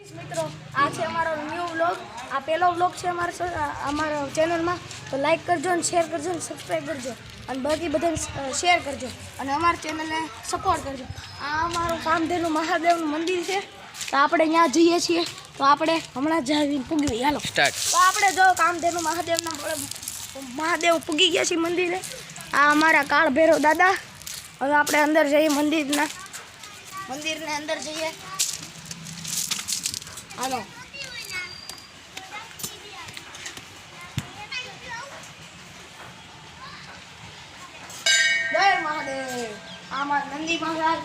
મિત્રો આ છે અમારો ન્યૂ વ્લોગ। આ પહેલો વ્લોગ છે અમારા ચેનલમાં, તો લાઈક કરજો અને શેર કરજો અને સબસ્ક્રાઈબ કરજો અને બાકી બધાને શેર કરજો અને અમારા ચેનલને સપોર્ટ કરજો। આ અમારું કામધેનુ મહાદેવનું મંદિર છે, તો આપણે ત્યાં જઈએ છીએ। તો આપણે હમણાં જ આવીને પૂગી હાલો સ્ટાર્ટ। તો આપણે જો કામધેનુ મહાદેવ પૂગી ગયા છીએ મંદિરે। આ અમારા કાળ ભૈરવ દાદા। હવે આપણે અંદર જઈએ મંદિરને અંદર જઈએ હાલો। જય મહાદેવ। આ નંદી મહારાજ,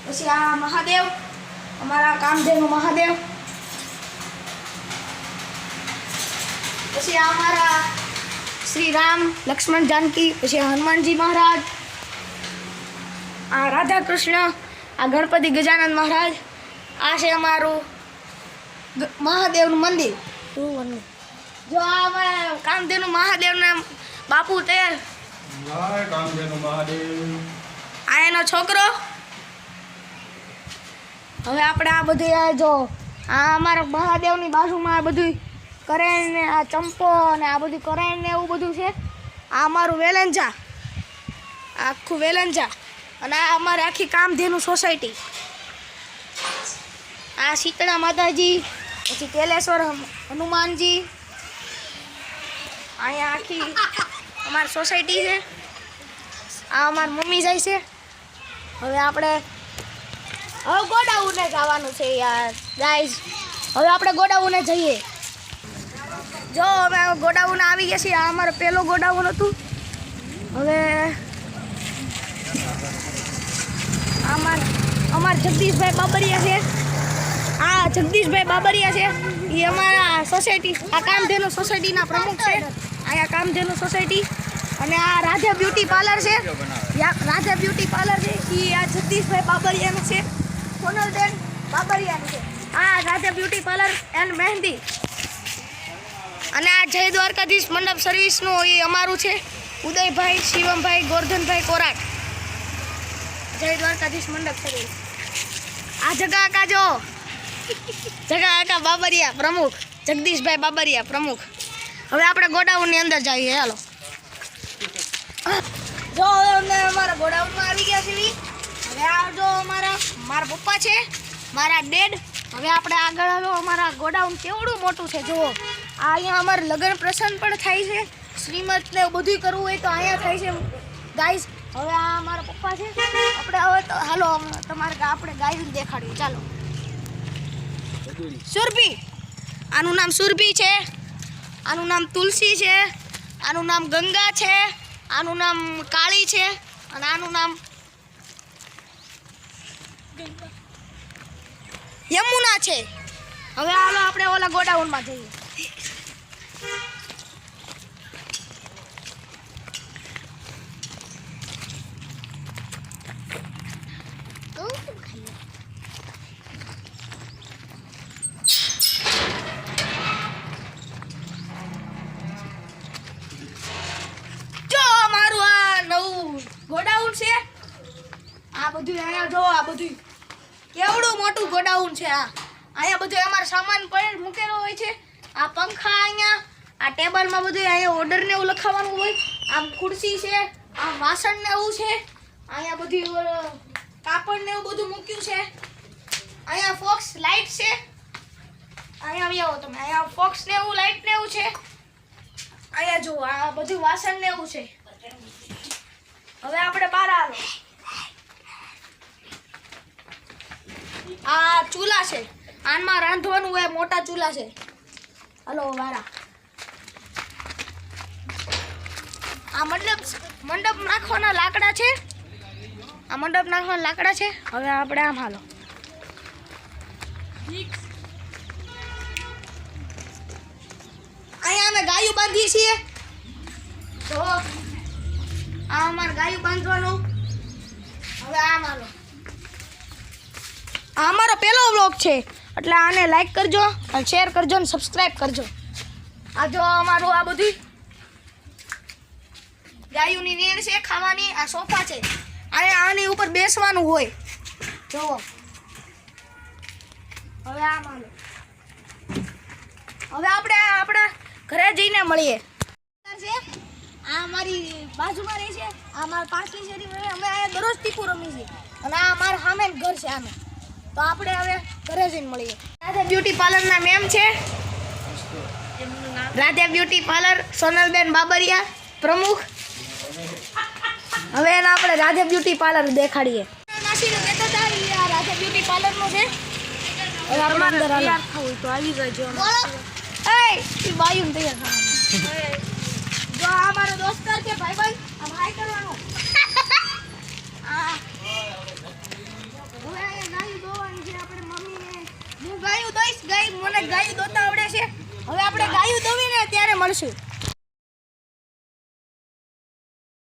પછી આ મહાદેવ, અમારા કામધેનુ મહાદેવ, પછી આ અમારા શ્રી રામ લક્ષ્મણ જાનકી, પછી હનુમાનજી મહારાજ, આ રાધા કૃષ્ણ, આ ગણપતિ ગજાનંદ મહારાજ। આ છે અમારું મહાદેવનું મંદિર। જો આ અમારા કામધેનુ મહાદેવના બાપુ તૈયાર, કામધેનુ મહાદેવ, આ એનો છોકરો। હવે આપણે આ બધું જો આ અમારા મહાદેવની બાજુમાં આ બધું કરેણ ને આ ચંપો અને આ બધું કરેણ ને એવું બધું છે। આ અમારું વેલંજા, આખું વેલંજા, અને આ અમારી આખી કામધેનુ સોસાયટી। આ શીતળા માતાજી, પછી કેલેશ્વર હનુમાનજી, અહીંયા આખી અમારી સોસાયટી છે। આ અમારી મમ્મી જાય છે। હવે આપણે ગોડાઉને જવાનું છે યાર ગાઈઝ। હવે આપણે ગોડાઉને જઈએ। જો અમે ગોડાઉન આવી ગયા છીએ। આ અમારો પહેલો ગોડાઉન હતું। હવે અમારા જગદીશભાઈ બાબરિયા છે। આ જગદીશભાઈ બાબરિયા છે, એ અમારા સોસાયટી, આ કામધેનુ સોસાયટીના પ્રમુખ છે। અહીંયા કામધેનુ સોસાયટી। અને આ રાધા બ્યુટી પાર્લર છે, રાધા બ્યુટી પાર્લર છે, એ આ જગદીશભાઈ બાબરિયાનું છે, સોનલબેન બાબરિયાનું છે। આ રાધા બ્યુટી પાર્લર એન્ડ મહેંદી। અને આ જય દ્વારકાધીશ મંડપ સર્વિસનું એ અમારું છે, ઉદયભાઈ શિવમભાઈ ગોરધનભાઈ કોરાટ, જય દ્વારકાધીશ મંડપ સર્વિસ। આ જગા કાકા જો, જગા કાકા બાબરિયા પ્રમુખ, જગદીશભાઈ બાબરિયા પ્રમુખ। હવે આપણે ગોડાઉનની અંદર જઈએ હાલો। જો હવે અમે અમારા ગોડાઉનમાં આવી ગયા છીએ। હવે આ જો મારા પપ્પા છે, મારા ડેડ। હવે આપણે આગળ આવ્યો, અમારા ગોડાઉન કેવડું મોટું છે જુઓ। આ અહીંયા અમારે લગ્ન પ્રસંગ પણ થાય છે, શ્રીમત ને બધું કરવું હોય તો અહીંયા થાય છે ગાઈઝ। હવે આ અમારા પપ્પા છે। આપણે હવે તો હાલો તમારે આપણે ગાયું દેખાડ્યું ચાલો। સુરભી, આનું નામ સુરભી છે, આનું નામ તુલસી છે, આનું નામ ગંગા છે, આનું નામ કાળી છે, અને આનું નામ યમુના છે। હવે હાલો આપણે ઓલા ગોડાઉનમાં જઈએ। ગોડાઉન છે આ બધું। અહીંયા જો આ બધું કેવડું મોટું ગોડાઉન છે। અહીંયા બધું અમારો સામાન પણ મૂકેલો હોય છે। આ પંખા અહીંયા, આ ટેબલમાં બધું અહીંયા ઓર્ડર ને એવું લખાવવાનું હોય। આમ ખુરશી છે, આ વાસણ ને એવું છે, અહીંયા બધું કાપડ ને એવું બધું મૂક્યું છે। અહીંયા ફોક્સ લાઇટ છે, અહીંયા આવી આવો તમે, અહીંયા ફોક્સ ને એવું લાઇટ ને એવું છે। અહીંયા જો આ બધું વાસણ ને એવું છે। હવે આપણે બહાર આવો। આ ચૂલા છે, આનમાં રાંધવાનું હોય, મોટા ચૂલા છે। હલો વારા, આ મંડપ નાખવાના લાકડા છે, આ મંડપ નાખવાના લાકડા છે। હવે આપણે આમ હાલો, અહીંયા અમે ગાયું બાંધીએ છીએ। તો આ અમારે ગાયું બાંધવાનું। હવે આમ હાલો, આ અમારો પહેલો વ્લોગ છે, એટલે આને લાઈક કરજો અને શેર કરજો અને સબસ્ક્રાઈબ કરજો। આ જો અમારું આ બધું ગાયુંની વેણ છે ખાવાની। આ સોફા છે, આની ઉપર બેસવાનું હોય। જુઓ હવે આ માનો હવે આપણે આપણા ઘરે જઈને મળીએ છે આ મારી બાજુમાં રહે છે આ મારા પાછલી શેરીમાં રહે. અમે અહીંયા દરરોજ ટીપુ રમી છીએ અને આ મારા સામે ઘર છે આનું. તો આપણે હવે ઘરે જઈને મળીએ. રાધે બ્યુટી પાર્લરના મેમ છે. રાધે બ્યુટી પાર્લર સોનલબેન બાબરિયા પ્રમુખ. હવે એના આપણે રાધે બ્યુટી પાર્લર દેખાડીએ. નાસીને કહેતા હતા ઈ આ રાધે બ્યુટી પાર્લરનું છે. હવે આપણે અંદર તૈયાર થવું તો આવી જજો. એય ઈ બાયુને તૈયાર થવાનું. જો આ મારો દોસ્તાર છે ભાઈ આ હાય કરવાનો. આ હવે આ ગાયું દોવાની છે આપણે મમ્મીને. હું ગાયું દઈશ. મને ગાયું દોતા આવડે છે. હવે આપણે ગાયું દોવીને ત્યારે મળશું.